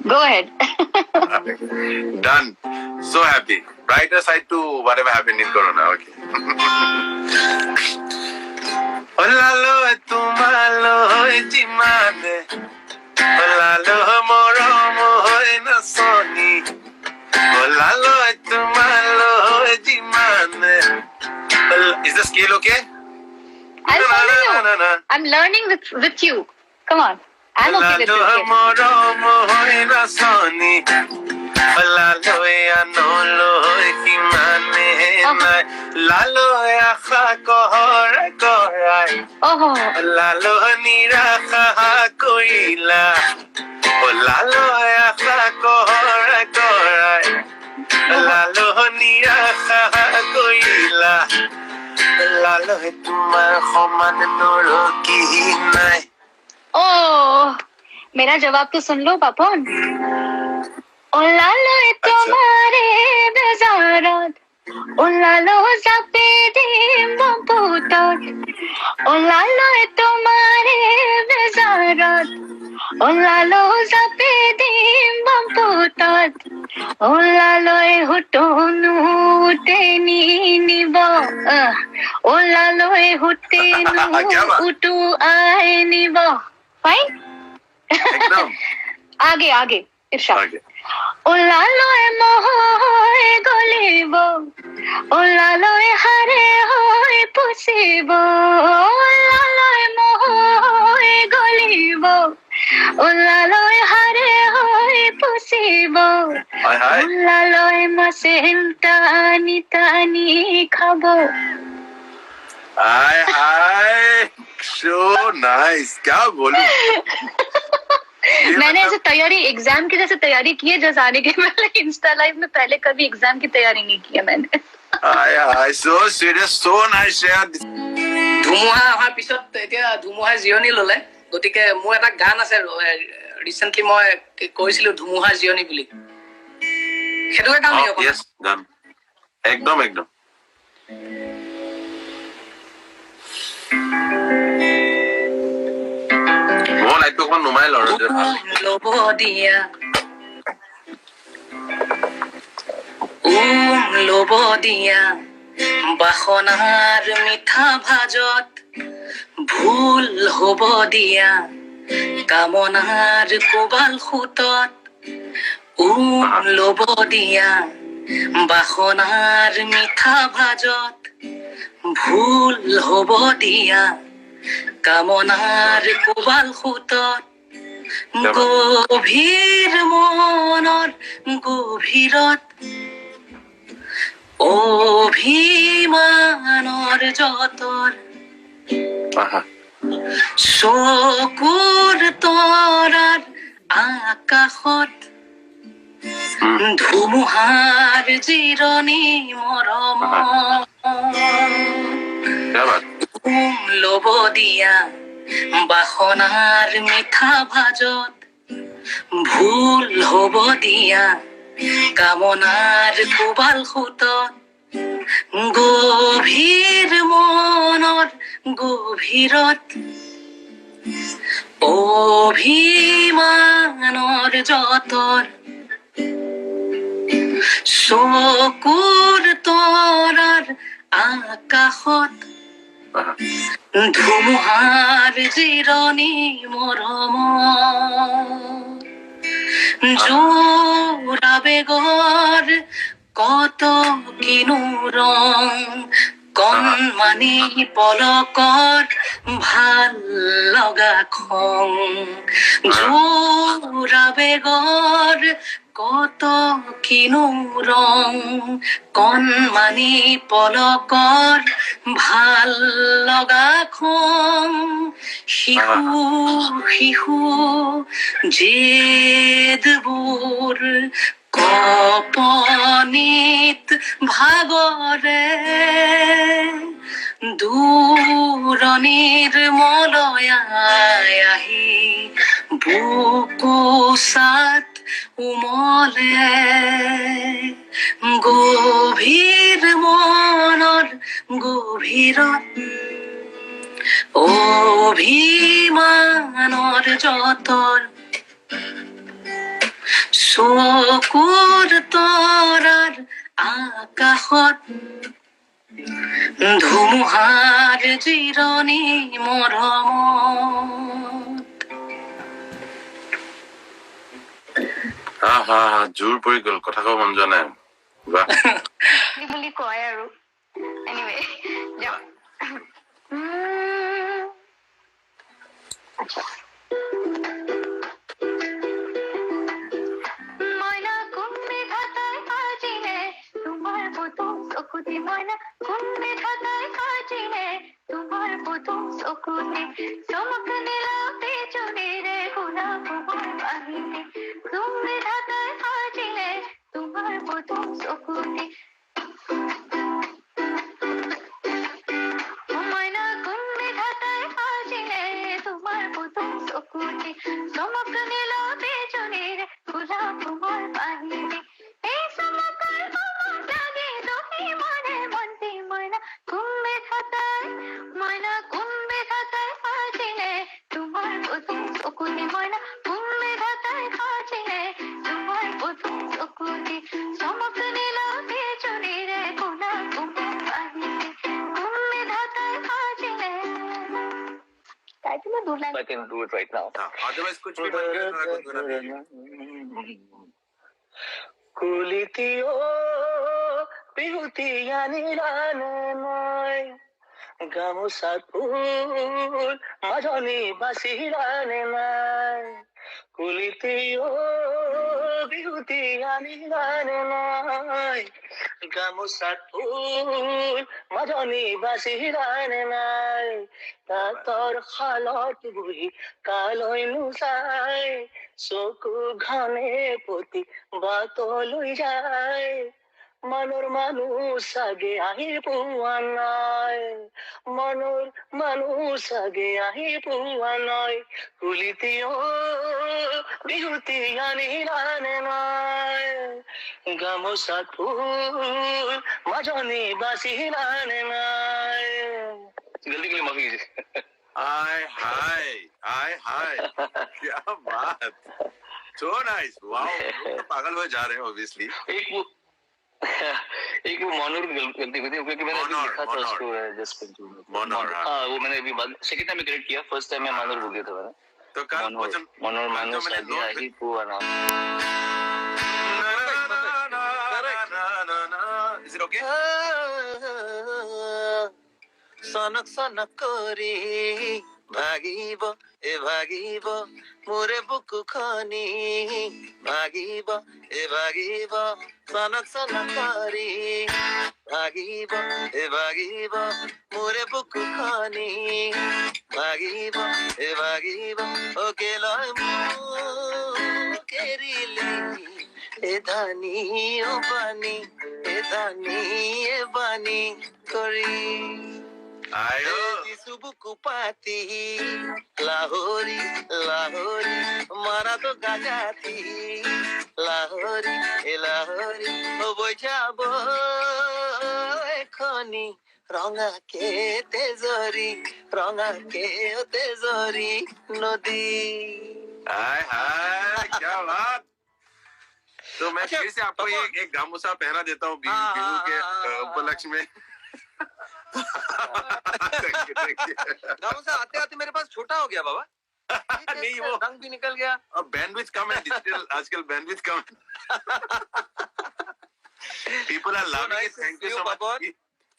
Go ahead. Done. So happy. Brighter side to whatever happened in Corona. Okay. Olalo tumalo jimane. Olalo moromo na soni. Olalo tumalo jimane. Is the scale okay? I'll follow you. I'm learning with you. Come on. I'm okay with this. Moromo na soni. Olalo ya nolo kimane na. Lalo ya khakora korai. Oh. Lalo nira khakoila. Olalo ya khakora korai. Lalo nira khakoila. Lalo tumar khoman noro ki nai. Oh, मेरा जवाब तो सुन लो पापन. ओ लालो तुम्हारे बेजारात. ओ लालो सपेदी मपुतात. ओ लालो तुम्हारे बेजारात. ओ लालो सपेदी मपुतात. ओ लालो हुटोनु तेनी निबो. ओ लालो हुटेनु उटू आए निबो. Fine? एकदम. आगे इरशाद. आगे. ओ लालो मोहोए गोलेबो. ओ लालो हरे होए पुसीबो. ओ लालो मोहोए गोलेबो. ओ लालो हरे होए पुसीबो. Hi, hi. ओ लालो मसेंटानी तानी खाबो. Hi. So nice. क्या बोलूं? मैंने ऐसे तैयारी एग्जाम की जैसे तैयारी की है जैसे आने के पहले इंस्टा लाइव में पहले कभी एग्जाम की तैयारी नहीं की है मैंने. Hi. So serious. So nice. ধুমুহা অহাৰ পিছত এতিয়া ধুমুহাই জিৰণি ললে গতিকে মোৰ এটা গান আছে ৰিচেণ্টলি মই কৈছিলো ধুমুহা জিৰণি বুলি সেইটোকে গাম নেকি? Yes, done. একদম. মই লাইটটো অকমান নুমাই লওঁ ল'ব দিয়া ল'ব দিয়া বাসনাৰ মিঠা ভাজত ভুল হ'ব দিয়া কামনাৰ কোবাল সুতত ল'ব দিয়া বাসনাৰ মিঠা ভাজত ভুল হ'ব দিয়া কামনাৰ কোবাল সুতত গভীৰ মনৰ গভীৰত অভিমানৰ যতৰ চকুৰ তৰাৰ আকাশত ধুমুহাৰ জিৰণি মৰম ল'ব দিয়া বাসনাৰ মিঠা ভাজত ভুল হ'ব দিয়া কামনাৰ কোবাল সুতত গভীৰ মনৰ গভীৰত অভিমানৰ যতৰ চকুৰ তৰাৰ আকাশত ধুমুহাৰ জিৰণি মৰম জোৰা বেগৰ কত কিনো ৰং কণমানি পলকৰ ভাল লগা খং জোৰা বেগৰ কত কিনো ৰং কণমানি পলকৰ ভাল লগা খং শিশু জেদবোৰ কপনিত ভাগৰে দূৰণিৰ মলয়াই আহি বুকুচাত উমলে গভীৰ মনৰ গভীৰত অভিমানৰ যতৰ চকুৰ তৰাৰ আকাশত ধুমুহাৰ জিৰণি মৰমত। জোৰ পৰি গ'ল, কথা ক'ব মন যোৱা নাই। বাহ বুলি কয় আৰু এনিৱে যাওঁ। মইনা কোন বিধাতাই সাজিলে তোমাৰ পুতুল চকুতি, মইনা কোন বিধাতাই সাজিলে তোমাৰ পুতুল চকুতি, চমক দিলা বিজুলীৰে গোলাপ ফুল বাহিৰে, কোন বিধাতাই সাজিলে তোমাৰ পুতুল চকুতি। মইনা কোন বিধাতাই সাজিলে তোমাৰ পুতুল চকুতি, চমক দিলা বিজুলীৰে গোলাপ ফুল বাহিৰে, এই চমকৰ সময় লাগে তুমি মনে মন্তি, মইনা কোন বিধাতাই, মইনা কোন বিধাতাই সাজিলে তোমাৰ পুতুল চকুতি, মইনা কোন বিধাতাই সাজিলে তোমাৰ পুতুল চকুতি, চমক দিলা বিজুলীৰে গোলাপ ফুল বাহিৰে, কোন বিধাতাই সাজিলে। I think I do like. I can do it right now. otherwise कुछ भी मन करे थोड़ा गुनगुना कुलितियो बिहुतिया निरानमय গামোচাত ফুল মাজনী বাচিৰানে নাই, কুলিতিও বিহুতিয়া নিৰানে নাই, গামোচাত ফুল মাজনী বাচিৰানে নাই, তাঁতৰ শালত বহি কালৈ নোচাই, চকু ঘনে পতি বাটলৈ যায়, মনৰ মানুহ চাগে আহি পোৱা নাই, মনৰ মানুহ চাগে আহি পোৱা নাই, কুলিতিও বিহুতিয়া নিৰানে নাই, গামোচাত ফুল মাজনী বাচিৰানে নাই। जल्दी के लिए माफी कीजिए। हाय हाय हाय हाय क्या बात, so nice, wow, लोग तो पागल हो जा रहे हैं ऑब्वियसली। एक वो मोनूर गलती हुई थी क्योंकि मैंने अभी लिखा था उसको जस्ट मोनूर, हाँ वो मैंने अभी सेकंड टाइम में क्रेडिट किया, फर्स्ट टाइम में मोनूर बोल दिया था मैंने। तो कल मोनूर मानो सादी आही पुआना। Is it okay? सनक सनक करी भागिब ए भागिब मोरे बुकु खनी, भागिब ए भागिब सनक सनक करी भागिब ए भागिब मोरे बुकु खनी, भागिब ए भागिब ओ केलय मु केरिले ए धानी ओ बानी ए धानी ए बानी करी आयो सुबुकु पाती लाहोरी लाहोरी मारा तो गाजाती लाहोरी ए लाहोरी ओ बोझाबो एखनी रंगा के तेजरी रंगा के तेजरी नदी। हाय हाय क्या बात। तो मैं अच्छा, फिर से आपको एक गामूसा पहना देता हूँ बिहू के उपलक्ष्य में। गामूसा आते आते मेरे पास छोटा हो गया बाबा। नहीं वो रंग भी निकल गया। अब बैंडविड्थ कम है, डिजिटल आजकल बैंडविड्थ कम है। People are loving it. Thank you so much.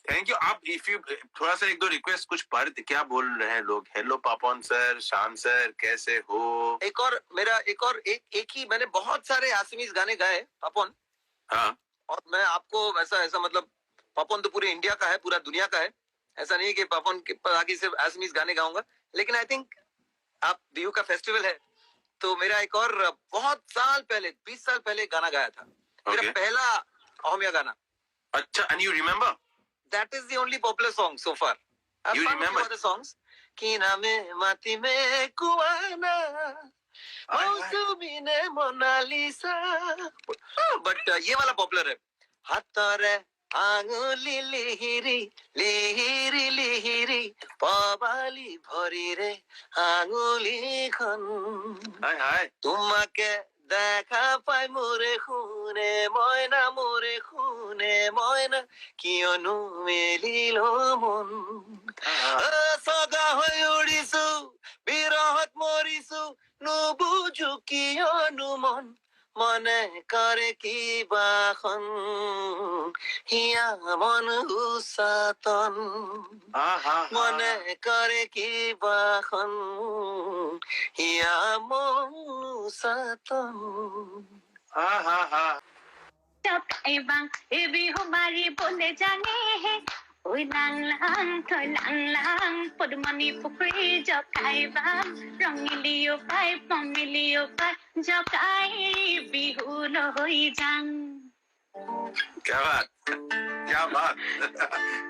Thank you. आप इफ यू थोड़ा सा एक दो रिक्वेस्ट कुछ पढ़, क्या बोल रहे हैं लोग? हेलो पापन सर, शान सर, कैसे हो? एक और एक ही मैंने बहुत सारे आसमीज गाने गाए पापन। हाँ। और मैं आपको ऐसा मतलब पापन तो पूरे इंडिया का है, पूरा दुनिया का है। ऐसा नहीं है कि पापन के आगे सिर्फ आसमीज गाने गाऊंगा, लेकिन आई थिंक आप बिहू का फेस्टिवल है तो मेरा एक और बहुत साल पहले 20 साल पहले गाना गाया था। मेरा पहला अहोमिया गाना। अच्छा, and you remember? That is the only popular song so far. You remember the songs? Kina me mati me kuana, मौसमी ने मोनालिसा। But ये वाला पॉपुलर है। हाथरे आंगुली लिहिरी लिहिरी लिहिरी पबाली भरी रे आंगुली खन। हाय हाय। तुम्हाके দেখা পাই মোরে শুনে ময়না মোরে শুনে ময়না কিয়নো মেলিল মন সগা হৈ উৰিছো বিৰহত মৰিছো নুবুজো কিয়নো মন মনে কৰে কিবাখন হিয়া মন উচাতন মনে কৰে কিবাখন হিয়া মন উচাতন Bang, ebi humari bole jane hai. Oi lang lang, thoi lang lang, podmani pukri jokai bang, rongiliyo pai, pomiliyo pai, jokai bihu no hoi jang. क्या बात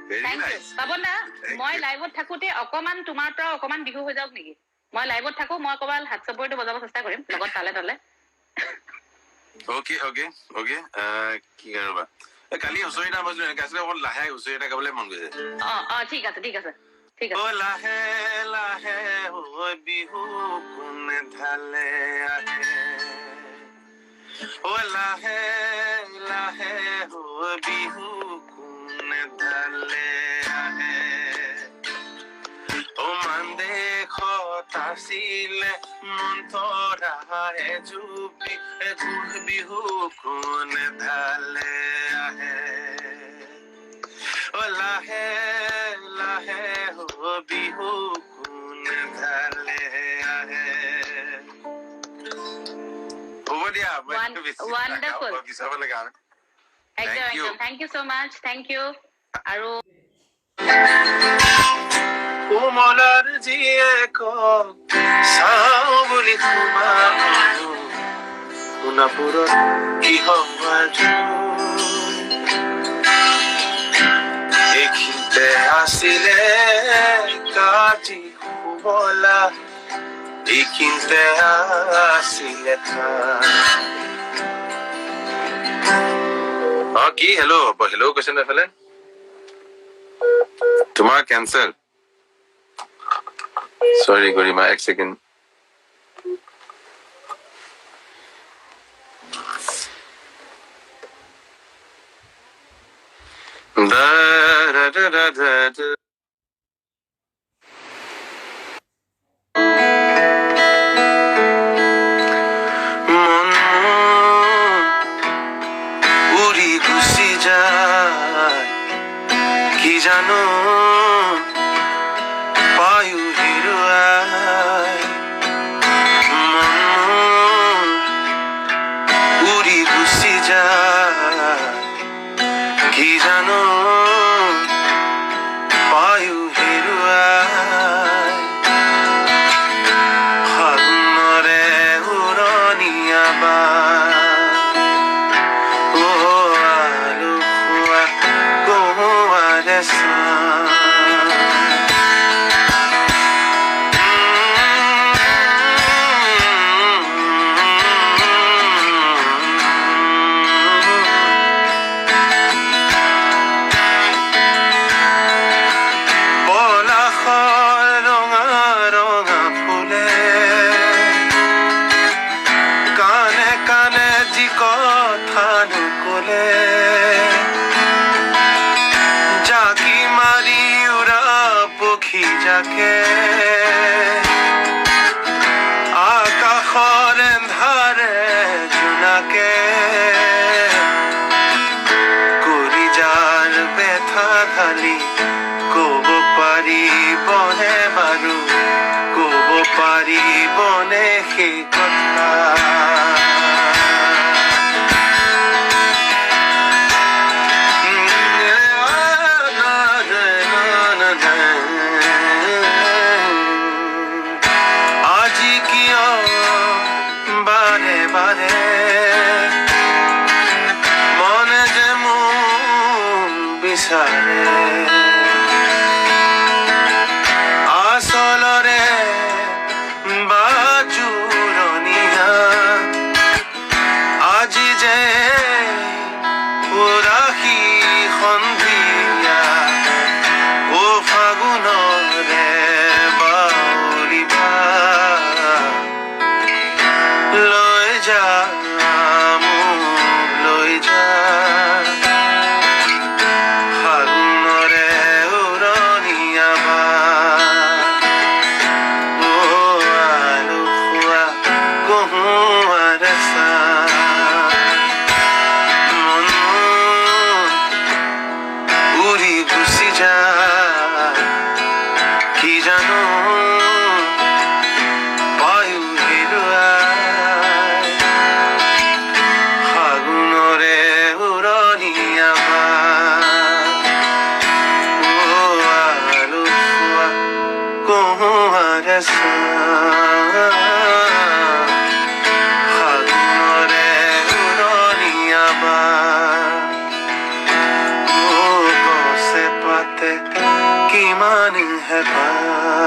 very Thank you. nice Pabna Thank মই you. লাইভত থাকোতে অকমান তোমাৰ পৰা অকমান বিহু হৈ যাওক নেকি মই লাইভত থাকো মই কবাল হাত চাপৰিটো বজাব চেষ্টা কৰিম লগত তালে তালে okay কি কৰবা কালি হুঁচৰি নাম বজলো এনেকে আছিলে অকল লাহে হুঁচৰি এটা গাবলৈ মন গৈছে ঠিক আছে ঠিক আছে ও লাহে লাহে হৈ বিহু কোনে ঢালে আহে ও লাহে লাহে হৈ বিহু কোনে ঢালে আহে ও মান দেখত আছিলে মন্থৰা এজুপি এজুপ বিহু কোনে ঢালে আহে ও লাহে লাহে হৈ বিহু কোনে ঢালে আহে হ'ব দিয়া Wonderful. বিচাব লগা একদম you. একদম থ্যাংক ইউ সো মাচ থ্যাংক ইউ আৰু কোমলৰ জীয়েক চাওঁ বুলি সোণাপুৰত এইখিনিতে আছিলে কাটি শুবলা এইখিনিতে আছিলে কি হেল্ল' হেল্ল' কৈছে নে এফালে তোমাৰ কেঞ্চেল Sorry, Gorima, এক second. Da. মন উৰি গুচি যায় কি জানো পায়ু হেৰুৱাই মন উৰি গুচি যায় কি জানো পায়ু হেৰুৱাই ফাগুনৰে উৰণীয়া আলু খোৱা কহুৱাৰে জাকি মাৰি উৰা পক্ষী যাকে আকাশৰ এন্ধাৰে জোনাকে কৰি যাৰ বেথা ঢালি কব পাৰিবনে বাৰু কব পাৰিবনে সেই কথা আজি কিয় বাৰে বাৰে মনে যে মোক বিচাৰে আচলৰে বাজুৰণীয়া আজি যে উৰাশী সন্ধিয়া ও ফাগুনৰে বাউলিবা লৈ যা মোক লৈ যা ফাগুনৰে উৰণীয়া আলু খোৱা কহুৱাৰে উৰি গুচি যা কি জানো বায়ু হেৰুৱাই ফাগুনৰে উৰণীয়া আলু খোৱা কহুৱাৰে ফাগুনৰে উৰণীয়া গছে পাতে কিমান হেঁপাহ